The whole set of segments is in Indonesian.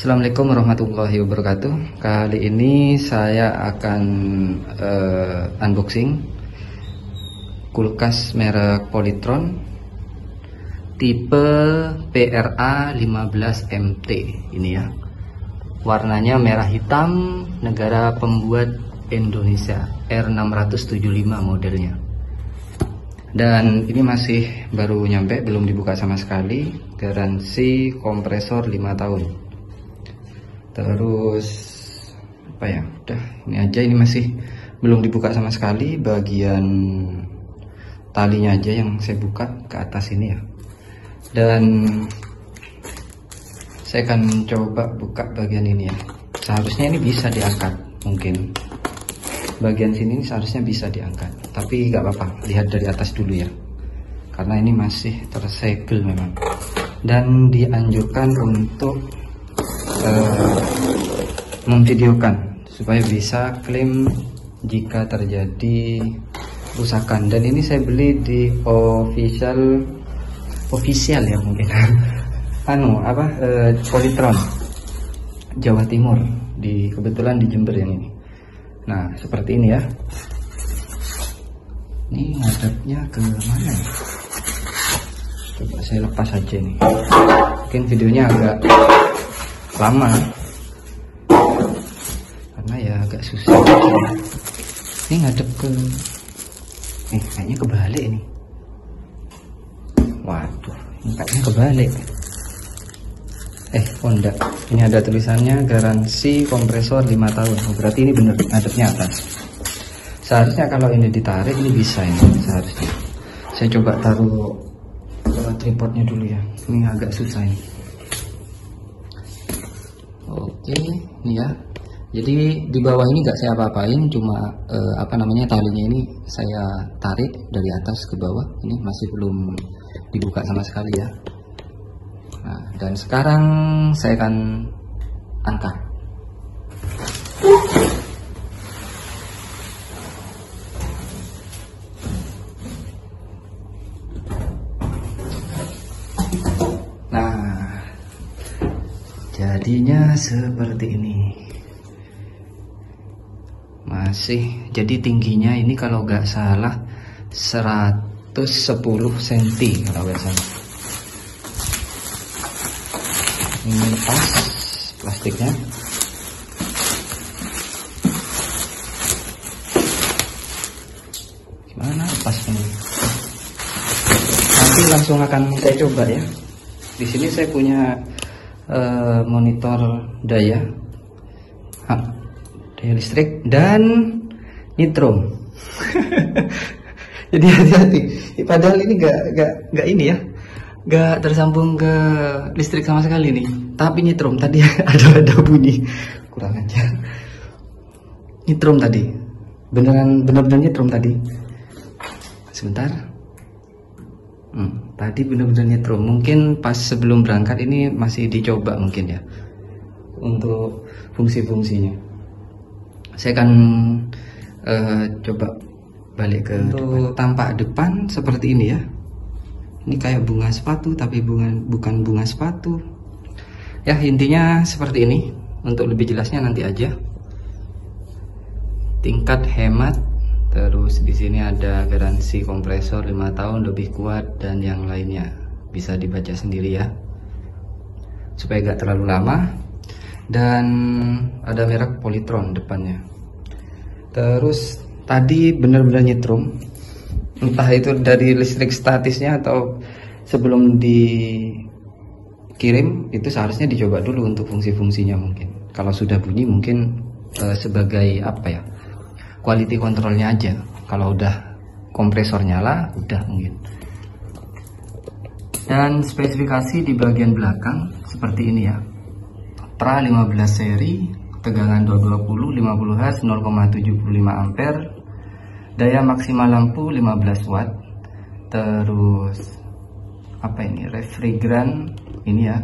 Assalamualaikum warahmatullahi wabarakatuh. Kali ini saya akan unboxing kulkas merek Polytron tipe PRA 15MT ini ya. Warnanya merah hitam, negara pembuat Indonesia, R675 modelnya. Dan ini masih baru nyampe, belum dibuka sama sekali. Garansi kompresor 5 tahun. Terus apa ya, udah ini aja, ini masih belum dibuka sama sekali. Bagian talinya aja yang saya buka ke atas ini ya. Dan saya akan coba buka bagian ini ya. Seharusnya ini bisa diangkat, mungkin bagian sini seharusnya bisa diangkat, tapi nggak apa-apa, lihat dari atas dulu ya, karena ini masih tersegel memang. Dan dianjurkan untuk memvideokan supaya bisa klaim jika terjadi kerusakan. Dan ini saya beli di official ya mungkin Polytron Jawa Timur, kebetulan di Jember yang ini. Nah seperti ini ya. Ini ngadepnya ke mana ya? Coba saya lepas aja ini. Mungkin videonya agak lama karena ya agak susah. Ini ngadep ke kayaknya kebalik ini. Waduh, ini kayaknya kebalik. Enggak. Ini ada tulisannya garansi kompresor 5 tahun. Berarti ini bener ngadepnya atas. Seharusnya kalau ini ditarik ini bisa ini seharusnya. Saya coba taruh tripodnya dulu ya. Ini agak susah ini. Oke, ini ya. Jadi di bawah ini nggak saya apa-apain, cuma talinya ini saya tarik dari atas ke bawah. Ini masih belum dibuka sama sekali ya. Nah, dan sekarang saya akan angkat. Nah, jadinya seperti ini. Masih, jadi tingginya ini kalau nggak salah 110 cm kalau nggak salah. Ini lepas plastiknya. Gimana lepasnya? Nanti langsung akan saya coba ya. Di sini saya punya monitor daya listrik dan nyetrum. Jadi hati-hati. Padahal ini nggak ini ya. Gak tersambung ke listrik sama sekali nih, tapi nyetrum tadi ada bunyi, kurang ajar. Nyetrum tadi, bener-bener nyetrum tadi. Sebentar, tadi bener-bener nyetrum. Mungkin pas sebelum berangkat ini masih dicoba mungkin ya untuk fungsi-fungsinya. Saya akan coba balik ke untuk tampak depan seperti ini ya. Ini kayak bunga sepatu tapi bukan bunga sepatu. Ya intinya seperti ini. Untuk lebih jelasnya nanti aja. Tingkat hemat. Terus di sini ada garansi kompresor 5 tahun lebih kuat dan yang lainnya. Bisa dibaca sendiri ya. Supaya gak terlalu lama. Dan ada merek Polytron depannya. Terus tadi bener-bener nyetrum. Entah itu dari listrik statisnya atau sebelum dikirim, itu seharusnya dicoba dulu untuk fungsi-fungsinya mungkin. Kalau sudah bunyi mungkin sebagai quality controlnya aja. Kalau udah kompresor nyala, udah mungkin. Dan spesifikasi di bagian belakang seperti ini ya. PRA 15 seri, tegangan 220, 50 Hz, 0,75 ampere. Daya maksimal lampu 15 watt. Terus refrigeran ini ya,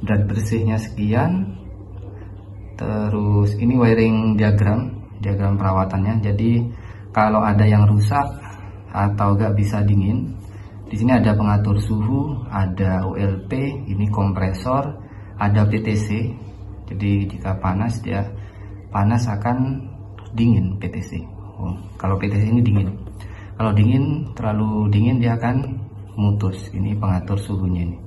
zat bersihnya sekian. Terus ini wiring diagram perawatannya. Jadi kalau ada yang rusak atau gak bisa dingin, di sini ada pengatur suhu, ada ULP, ini kompresor, ada PTC, Jadi jika panas akan dingin PTC. Kalau PTC ini dingin. Kalau dingin, terlalu dingin dia akan mutus. Ini pengatur suhunya ini.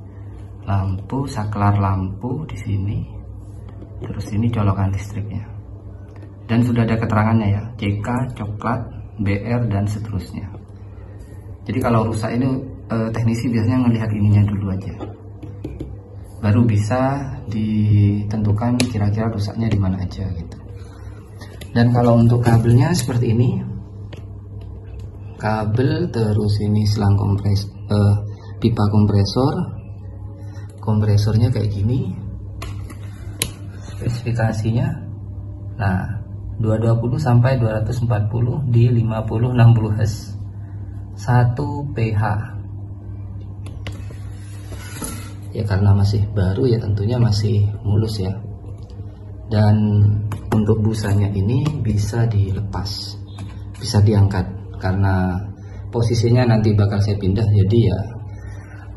Lampu, saklar lampu di sini. Terus ini colokan listriknya. Dan sudah ada keterangannya ya, CK, coklat, BR dan seterusnya. Jadi kalau rusak ini teknisi biasanya melihat ininya dulu aja. Baru bisa ditentukan kira-kira rusaknya di mana aja gitu. Dan kalau untuk kabelnya seperti ini. Kabel, terus ini selang pipa kompresor. Kompresornya kayak gini. Spesifikasinya nah 220 sampai 240 di 50-60 Hz 1 pH ya, karena masih baru ya tentunya masih mulus ya. Dan untuk busanya ini bisa dilepas, bisa diangkat karena posisinya nanti bakal saya pindah, jadi ya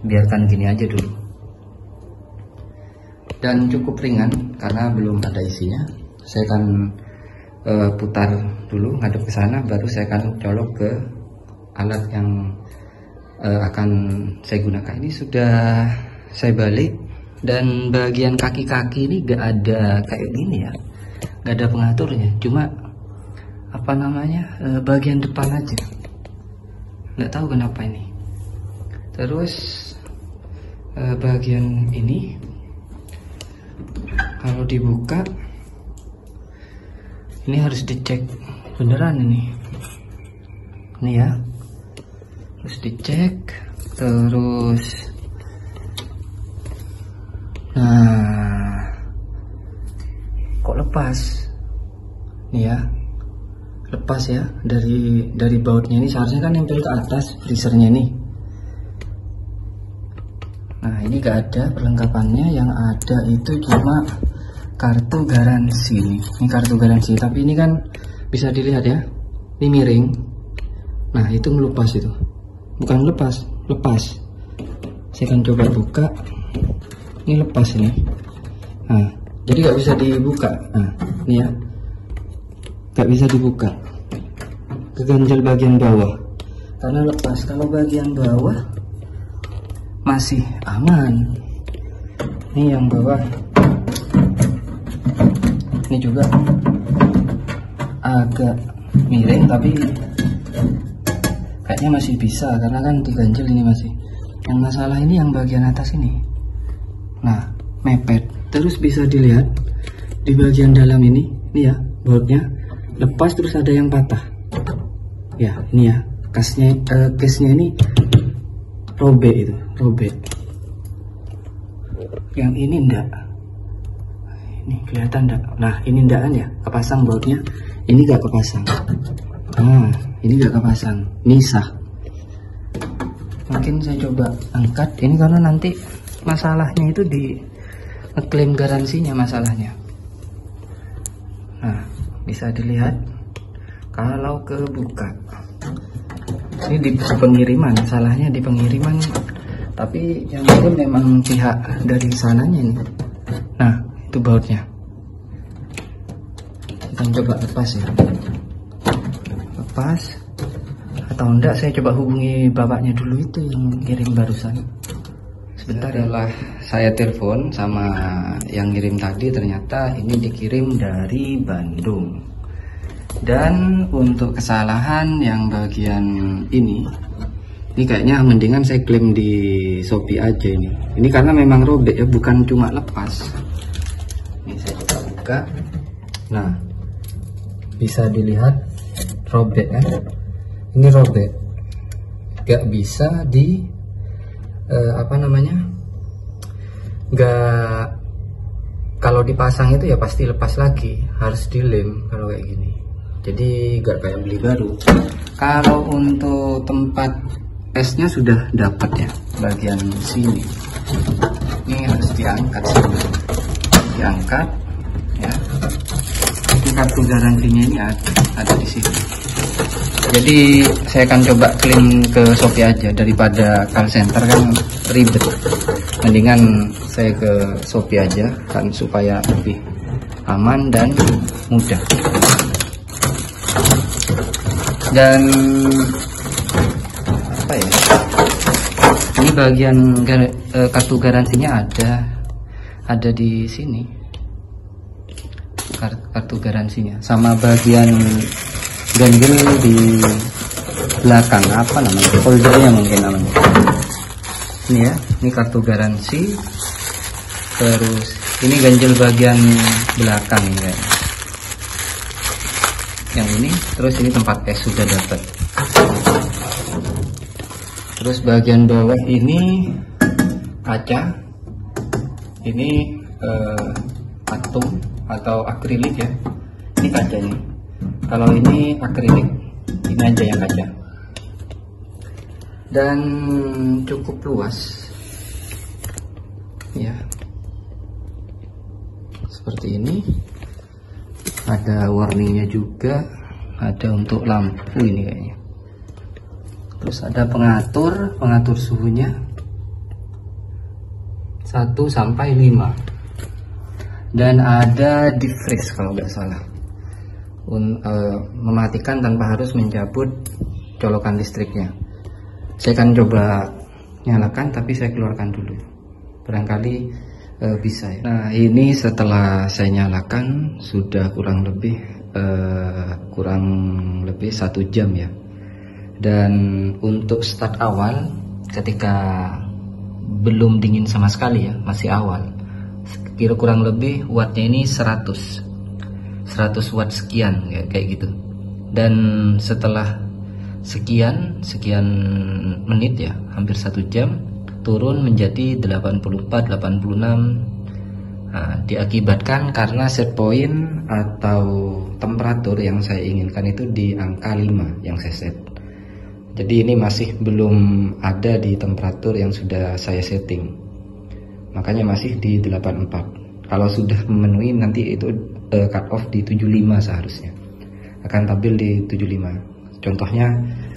biarkan gini aja dulu. Dan cukup ringan karena belum ada isinya. Saya akan putar dulu, ngadep ke sana, baru saya akan colok ke alat yang akan saya gunakan. Ini sudah saya balik, dan bagian kaki-kaki ini gak ada kayak gini ya, gak ada pengaturnya, cuma apa namanya bagian depan aja, nggak tahu kenapa ini. Terus bagian ini kalau dibuka ini harus dicek beneran ini ya, harus dicek. Terus nah kok lepas nih ya, lepas ya dari bautnya ini, seharusnya kan nempel ke atas freezernya nih. Nah ini gak ada perlengkapannya, yang ada itu cuma kartu garansi nih. Ini kartu garansi, tapi ini kan bisa dilihat ya, ini miring. Nah itu melepas, itu bukan lepas. Saya akan coba buka, ini lepas ini. Nah jadi nggak bisa dibuka. Nah ini ya, nggak bisa dibuka, keganjal bagian bawah karena lepas. Kalau bagian bawah masih aman. Ini yang bawah ini juga agak miring, tapi kayaknya masih bisa karena kan diganjel ini masih. Yang masalah ini yang bagian atas ini, nah mepet. Terus bisa dilihat di bagian dalam ini ya, bautnya lepas, terus ada yang patah ya, ini ya case-nya ini robek, itu robek. Yang ini enggak, ini kelihatan enggak? Nah ini enggak kan ya, kepasang bautnya, ini enggak kepasang. Nah ini enggak kepasang, ini sah. Mungkin saya coba angkat ini karena nanti masalahnya itu di ngeklaim garansinya masalahnya. Nah bisa dilihat kalau kebuka ini di pengiriman, salahnya di pengiriman, tapi yang itu memang pihak dari sananya nih. Nah itu bautnya, kita coba lepas ya, lepas atau enggak saya coba hubungi bapaknya dulu itu yang kirim barusan. Sebentar ya lah, saya telepon sama yang ngirim tadi, ternyata ini dikirim dari Bandung. Dan untuk kesalahan yang bagian ini kayaknya mendingan saya klaim di Shopee aja ini. Ini karena memang robek ya, bukan cuma lepas. Ini saya coba buka. Nah, bisa dilihat robek kan? Ini robek. Gak bisa di gak, kalau dipasang itu ya pasti lepas lagi, harus dilem kalau kayak gini. Jadi gak kayak beli baru. Kalau untuk tempat esnya sudah dapat ya, bagian sini ini harus diangkat sini. Diangkat ya, ini kartu garansinya ini ada di sini. Jadi saya akan coba klaim ke Shopee aja, daripada call center kan ribet. Mendingan saya ke Shopee aja kan supaya lebih aman dan mudah. Dan apa ya, ini bagian kartu garansinya ada di sini, kartu garansinya, sama bagian ganjel di belakang, apa namanya, foldernya mungkin namanya. Ini ya, ini kartu garansi. Terus ini ganjel bagian belakang ini kayaknya. Yang ini, terus ini tempat es sudah dapat. Terus bagian bawah ini kaca. Ini patung atau akrilik ya. Ini kacanya. Kalau ini akrilik, ini aja yang kaca. Dan cukup luas ya, seperti ini. Ada warningnya juga, ada untuk lampu ini kayaknya. Terus ada pengatur suhunya 1 sampai 5. Dan ada defreeze kalau nggak salah, mematikan tanpa harus mencabut colokan listriknya. Saya akan coba nyalakan, tapi saya keluarkan dulu, barangkali bisa ya. Nah, ini setelah saya nyalakan sudah kurang lebih 1 jam ya. Dan untuk start awal, ketika belum dingin sama sekali ya, masih awal, kira kurang lebih wattnya ini 100 watt sekian kayak gitu. Dan setelah sekian menit ya, hampir 1 jam, turun menjadi 84, 86. Nah, diakibatkan karena set point atau temperatur yang saya inginkan itu di angka 5 yang saya set. Jadi ini masih belum ada di temperatur yang sudah saya setting, makanya masih di 84. Kalau sudah memenuhi nanti itu cut off di 75, seharusnya akan tampil di 75. Contohnya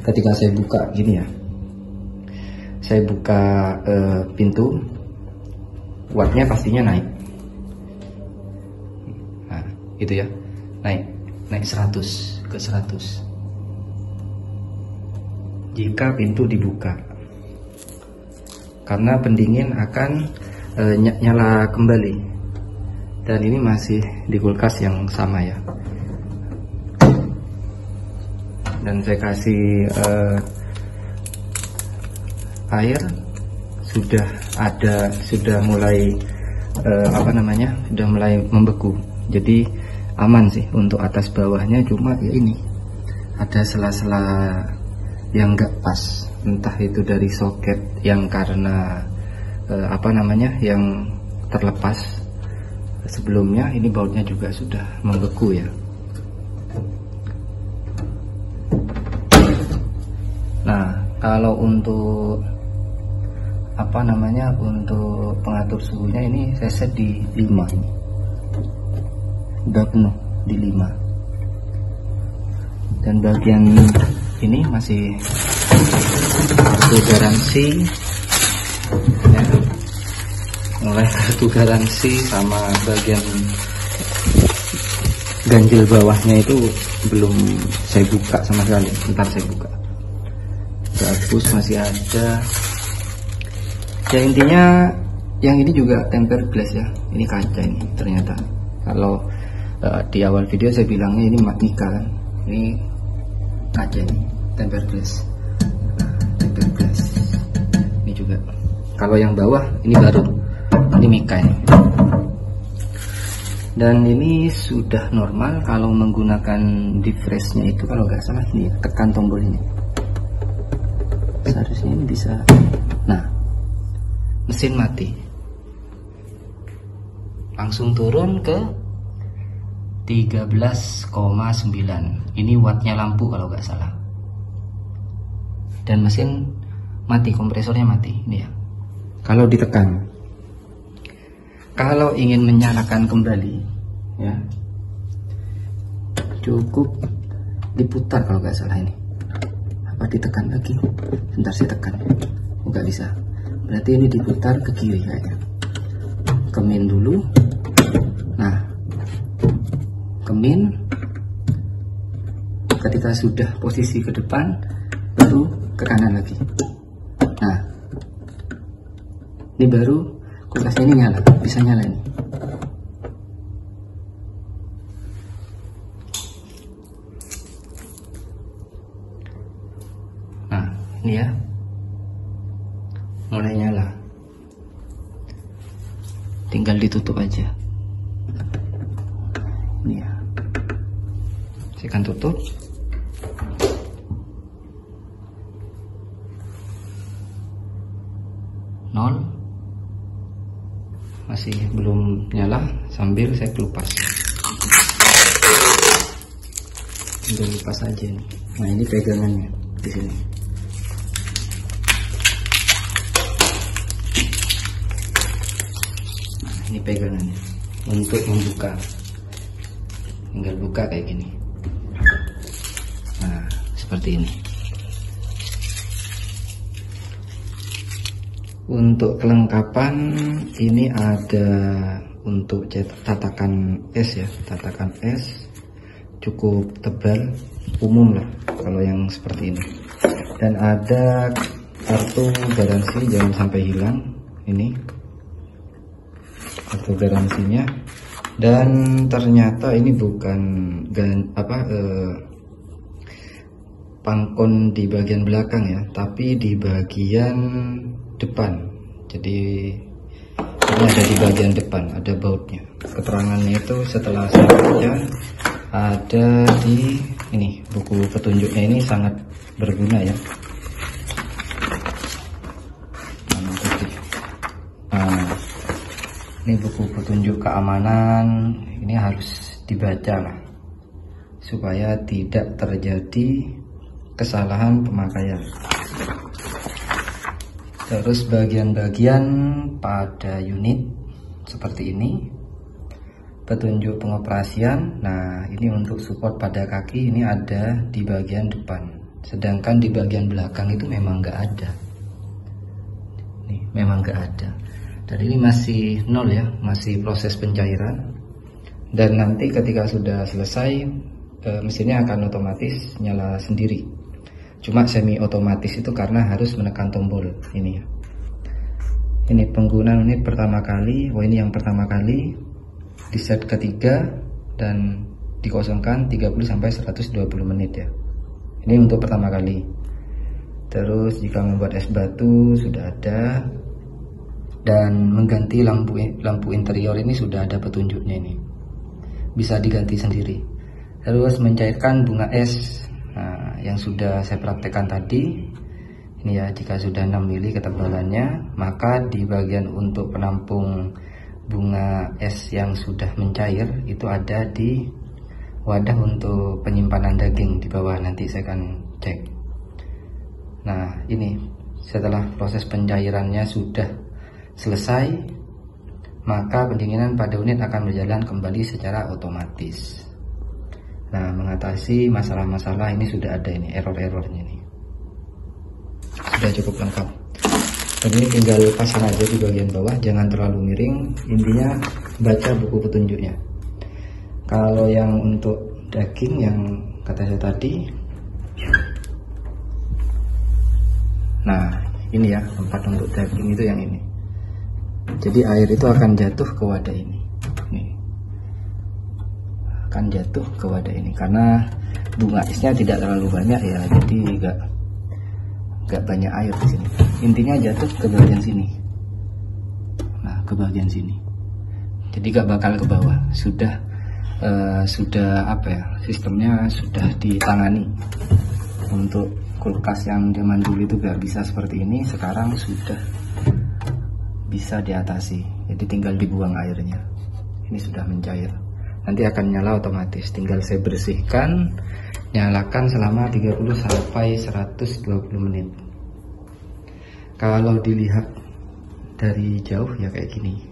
ketika saya buka gini ya, saya buka pintu, wattnya pastinya naik. Nah itu ya, naik 100 ke 100 jika pintu dibuka, karena pendingin akan nyala kembali. Dan ini masih di kulkas yang sama ya. Dan saya kasih air, sudah mulai sudah mulai membeku. Jadi aman sih untuk atas bawahnya, cuma ya ini ada sela-sela yang nggak pas, entah itu dari soket yang karena yang terlepas sebelumnya. Ini bautnya juga sudah membeku ya. Nah, kalau untuk untuk pengatur suhunya ini saya set di 5 ini. Udah penuh di 5. Dan bagian ini masih kartu garansi ya. Mulai kartu garansi sama bagian ganjil bawahnya itu belum saya buka sama sekali. Bentar saya buka. Bagus, masih ada ya. Intinya yang ini juga tempered glass ya, ini kaca ini ternyata. Kalau di awal video saya bilangnya ini Mika kan, ini kaca ini tempered glass. Nah, tempered glass ini juga. Kalau yang bawah ini baru, ini Mika ini. Dan ini sudah normal. Kalau menggunakan defreeze-nya itu kalau nggak salah ini tekan tombol ini, seharusnya ini bisa. Nah, mesin mati, langsung turun ke 13,9. Ini wattnya lampu kalau nggak salah. Dan mesin mati, kompresornya mati ini ya. Kalau ditekan, kalau ingin menyalakan kembali ya, cukup diputar kalau nggak salah ini. Apa ditekan lagi? Bentar saya tekan. Nggak bisa. Berarti ini diputar ke kiri kayaknya. kemin dulu. Nah, kemin. Ketika sudah posisi ke depan, baru ke kanan lagi. Nah, ini baru kulkasnya ini nyala, bisa nyala ini. Nah, ini ya, mulai nyala. Tinggal ditutup aja. Ini ya, saya akan tutup. Nol, masih belum nyala, sambil saya kelupas. Udah lepas aja nih. Nah, ini pegangannya di sini. Nah, ini pegangannya untuk membuka. Tinggal buka kayak gini. Nah, seperti ini. Untuk kelengkapan ini ada untuk tatakan es ya, tatakan es cukup tebal, umum lah kalau yang seperti ini. Dan ada kartu garansi, jangan sampai hilang. Ini kartu garansinya. Dan ternyata ini bukan pangkon di bagian belakang ya, tapi di bagian depan. Jadi ini ada di bagian depan, ada bautnya. Keterangannya itu setelah saya baca ada di ini, buku petunjuknya ini sangat berguna ya. Nah, ini buku petunjuk keamanan, ini harus dibaca lah supaya tidak terjadi kesalahan pemakaian. Terus bagian-bagian pada unit seperti ini, petunjuk pengoperasian. Nah, ini untuk support pada kaki, ini ada di bagian depan, sedangkan di bagian belakang itu memang nggak ada. Nih, memang nggak ada. Dan ini masih nol ya, masih proses pencairan. Dan nanti ketika sudah selesai, mesinnya akan otomatis nyala sendiri. Cuma semi otomatis itu karena harus menekan tombol ini ya. Ini penggunaan unit pertama kali. Oh, ini yang pertama kali di set ketiga dan dikosongkan 30-120 menit ya. Ini untuk pertama kali. Terus jika membuat es batu sudah ada, dan mengganti lampu interior ini sudah ada petunjuknya, ini bisa diganti sendiri. Terus mencairkan bunga es, nah, yang sudah saya praktekkan tadi ini ya, jika sudah 6 mili ketebalannya, maka di bagian untuk penampung bunga es yang sudah mencair itu ada di wadah untuk penyimpanan daging di bawah, nanti saya akan cek. Nah, ini setelah proses pencairannya sudah selesai, maka pendinginan pada unit akan berjalan kembali secara otomatis. Nah, mengatasi masalah-masalah ini sudah ada ini, error-errornya nih. Sudah cukup lengkap. Dan ini tinggal pasang aja di bagian bawah, jangan terlalu miring. Intinya baca buku petunjuknya. Kalau yang untuk daging yang kata saya tadi, nah ini ya, tempat untuk daging itu yang ini. Jadi air itu akan jatuh ke wadah ini. Nih, akan jatuh ke wadah ini karena bunga esnya tidak terlalu banyak ya, jadi nggak banyak air di sini. Intinya jatuh ke bagian sini. Nah, ke bagian sini. Jadi nggak bakal ke bawah. Sudah apa ya? Sistemnya sudah ditangani. Untuk kulkas yang zaman dulu itu nggak bisa seperti ini, sekarang sudah bisa diatasi. Jadi tinggal dibuang airnya. Ini sudah mencair. Nanti akan nyala otomatis. Tinggal saya bersihkan, nyalakan selama 30-120 menit. Kalau dilihat dari jauh ya kayak gini.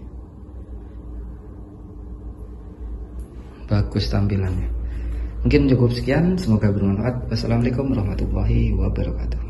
Bagus tampilannya. Mungkin cukup sekian, semoga bermanfaat. Wassalamualaikum warahmatullahi wabarakatuh.